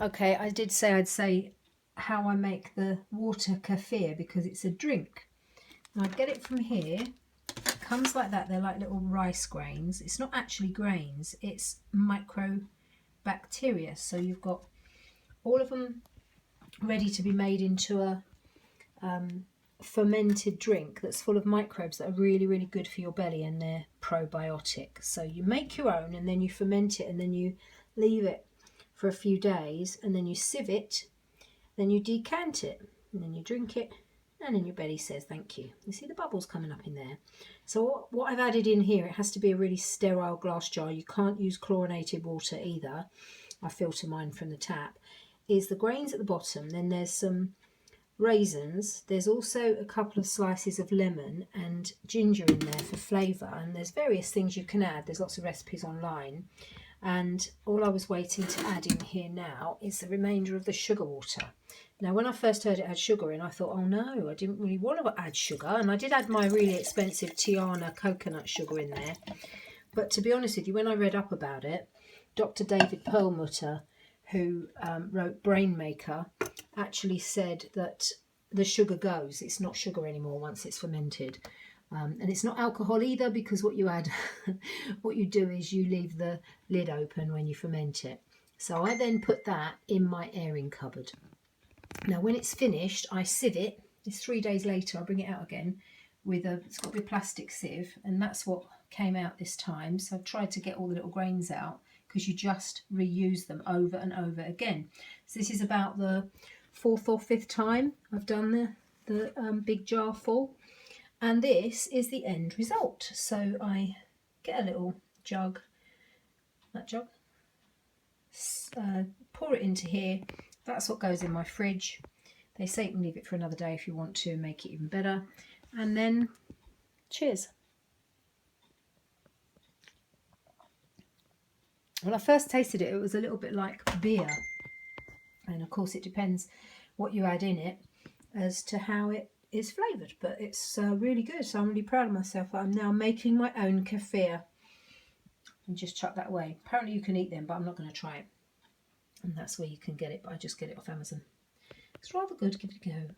Okay, I did say I'd say how I make the water kefir because it's a drink. And I'd get it from here. It comes like that. They're like little rice grains. It's not actually grains. It's microbacteria. So you've got all of them ready to be made into a fermented drink that's full of microbes that are really, really good for your belly, and they're probiotic. So you make your own and then you ferment it and then you leave it for a few days and then you sieve it, then you decant it and then you drink it, and then your belly says thank you. You see the bubbles coming up in there. So what I've added in here, it has to be a really sterile glass jar. You can't use chlorinated water either. I filter mine from the tap. Is the grains at the bottom, then there's some raisins, there's also a couple of slices of lemon and ginger in there for flavour, and there's various things you can add. There's lots of recipes online, and all I was waiting to add in here now is the remainder of the sugar water. Now when I first heard it had sugar in, I thought, oh no, I didn't really want to add sugar, and I did add my really expensive Tiana coconut sugar in there. But to be honest with you, when I read up about it, Dr. David Perlmutter, who wrote Brain Maker, actually said that the sugar goes. It's not sugar anymore once it's fermented. And it's not alcohol either, because what you add, what you do is you leave the lid open when you ferment it. So I then put that in my airing cupboard. Now when it's finished, I sieve it. It's 3 days later, I bring it out again with it's got to be a plastic sieve, and that's what came out this time. So I've tried to get all the little grains out, because you just reuse them over and over again. So this is about the 4th or 5th time I've done the big jar full, and this is the end result. So I get a little jug, pour it into here. That's what goes in my fridge. They say you can leave it for another day if you want to make it even better. And then cheers. When I first tasted it, it was a little bit like beer, and of course it depends what you add in it as to how it is flavoured, but it's really good. So I'm really proud of myself. I'm now making my own kefir, and just chuck that away. Apparently you can eat them, but I'm not going to try it, and that's where you can get it, but I just get it off Amazon. It's rather good. Give it a go.